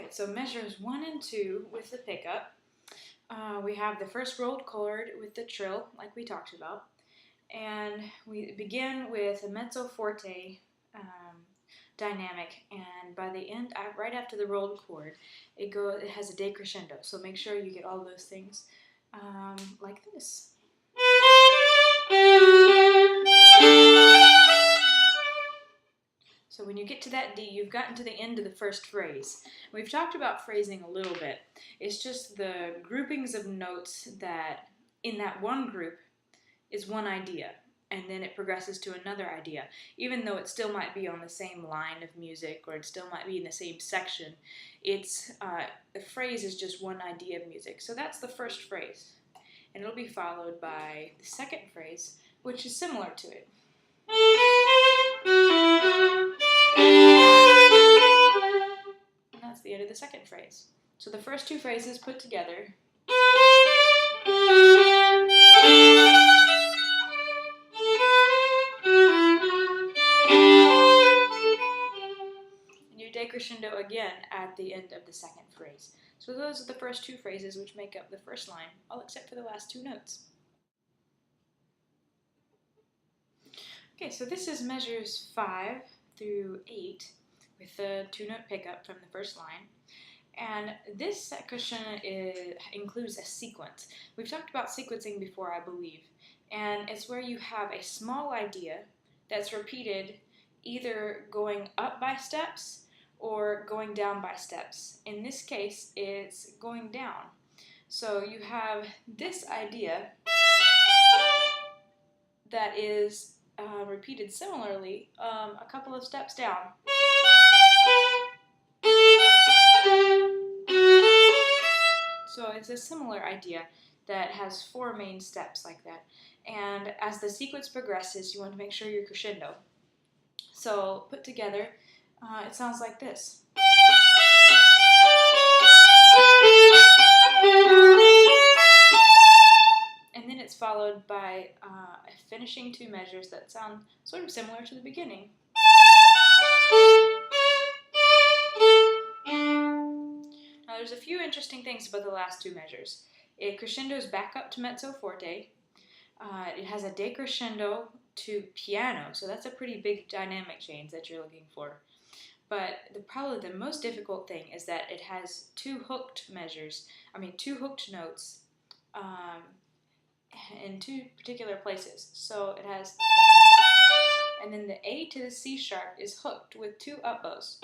Alright, so measures 1 and 2 with the pickup. We have the first rolled chord with the trill, like we talked about. And we begin with a mezzo forte dynamic, and by the end, right after the rolled chord, it has a decrescendo. So make sure you get all those things like this. So when you get to that D, you've gotten to the end of the first phrase. We've talked about phrasing a little bit. It's just the groupings of notes that in that one group is one idea, and then it progresses to another idea. Even though it still might be on the same line of music, or it still might be in the same section, it's the phrase is just one idea of music. So that's the first phrase, and it'll be followed by the second phrase, which is similar to it. And that's the end of the second phrase. So the first two phrases put together. And you decrescendo again at the end of the second phrase. So those are the first two phrases which make up the first line, all except for the last two notes. Okay, so this is measures 5 through 8 with the two-note pickup from the first line. And this section includes a sequence. We've talked about sequencing before, I believe. And it's where you have a small idea that's repeated either going up by steps or going down by steps. In this case, it's going down. So you have this idea that is repeated similarly a couple of steps down. So it's a similar idea that has 4 main steps like that. And as the sequence progresses, you want to make sure you're crescendo. So put together, it sounds like this. And then it's followed by finishing 2 measures that sound sort of similar to the beginning. Now there's a few interesting things about the last 2 measures. It crescendos back up to mezzo forte. It has a decrescendo to piano, so that's a pretty big dynamic change that you're looking for. But probably the most difficult thing is that it has 2 hooked notes in 2 particular places. So it has, and then the A to the C sharp is hooked with 2 up bows.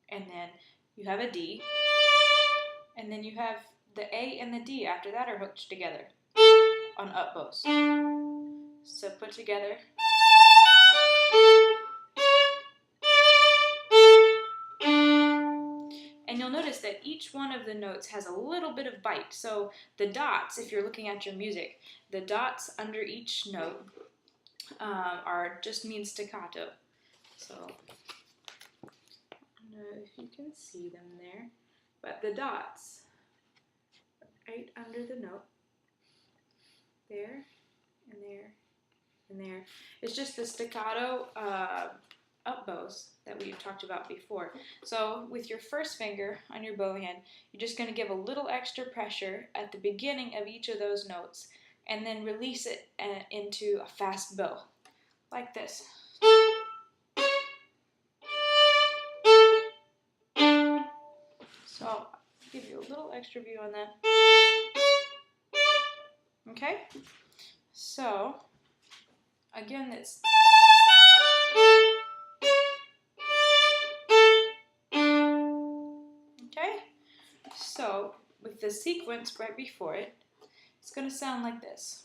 And then you have a D, and then you have the A and the D after that are hooked together on up bows. So put together. And you'll notice that each one of the notes has a little bit of bite. So the dots, if you're looking at your music, the dots under each note just mean staccato. So I don't know if you can see them there, but the dots right under the note, there and there and there. It's just the staccato up bows that we've talked about before. So with your first finger on your bow hand, you're just going to give a little extra pressure at the beginning of each of those notes and then release it into a fast bow, like this. So I'll give you a little extra view on that. Okay? So, again, it's okay? So, with the sequence right before it, it's going to sound like this.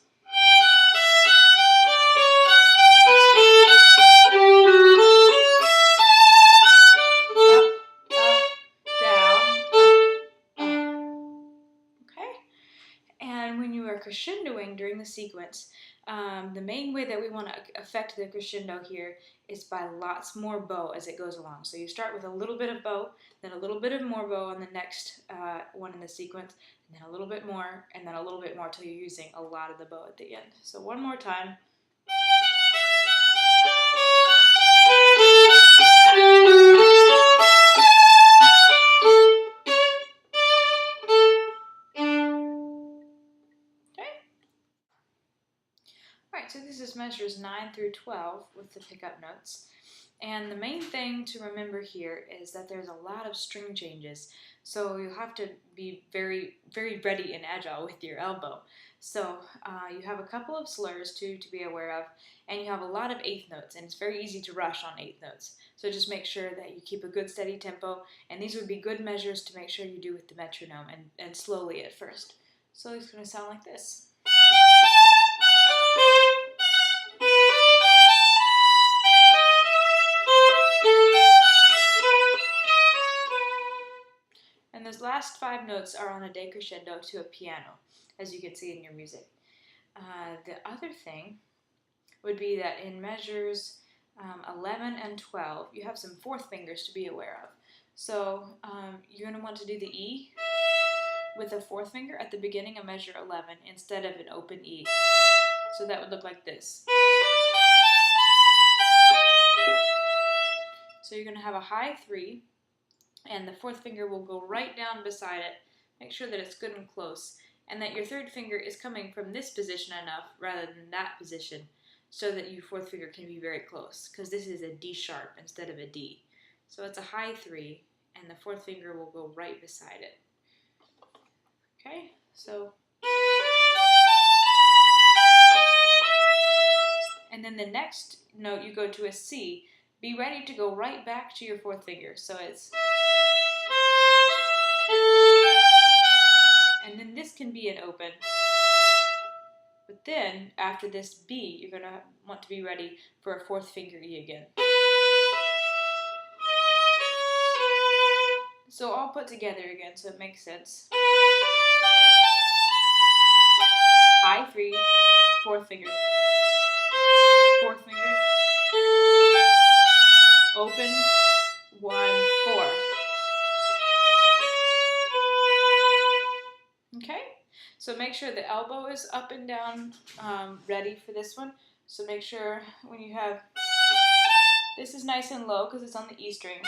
Crescendoing during the sequence, the main way that we want to affect the crescendo here is by lots more bow as it goes along. So you start with a little bit of bow, then a little bit of more bow on the next one in the sequence, and then a little bit more, and then a little bit more till you're using a lot of the bow at the end. So one more time. measures 9 through 12 with the pickup notes. And the main thing to remember here is that there's a lot of string changes, so you'll have to be very, very ready and agile with your elbow. So you have a couple of slurs to be aware of, and you have a lot of eighth notes, and it's very easy to rush on eighth notes. So just make sure that you keep a good steady tempo, and these would be good measures to make sure you do with the metronome, and slowly at first. So it's going to sound like this. And those last 5 notes are on a decrescendo to a piano, as you can see in your music. The other thing would be that in measures 11 and 12, you have some fourth fingers to be aware of. So you're going to want to do the E with a fourth finger at the beginning of measure 11 instead of an open E. So that would look like this. So you're going to have a high 3, and the fourth finger will go right down beside it. Make sure that it's good and close, and that your third finger is coming from this position enough rather than that position, so that your fourth finger can be very close, because this is a D sharp instead of a D. So it's a high 3, and the fourth finger will go right beside it. Okay, so. And then the next note you go to a C. Be ready to go right back to your fourth finger. So it's. And then this can be an open. But then, after this B, you're going to want to be ready for a fourth finger E again. So all put together again, so it makes sense. High 3, fourth finger, fourth finger, open, 1, 4. Okay, so make sure the elbow is up and down, ready for this one. So make sure when you have, this is nice and low because it's on the E string.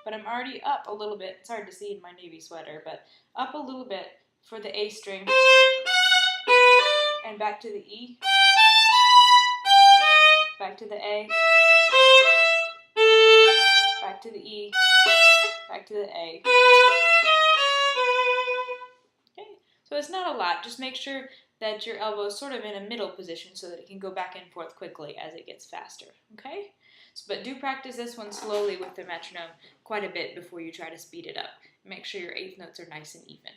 But I'm already up a little bit. It's hard to see in my navy sweater, but up a little bit for the A string. And back to the E. Back to the A. Back to the E. Back to the A. Okay, so it's not a lot. Just make sure that your elbow is sort of in a middle position so that it can go back and forth quickly as it gets faster. Okay? But do practice this one slowly with the metronome quite a bit before you try to speed it up. Make sure your eighth notes are nice and even.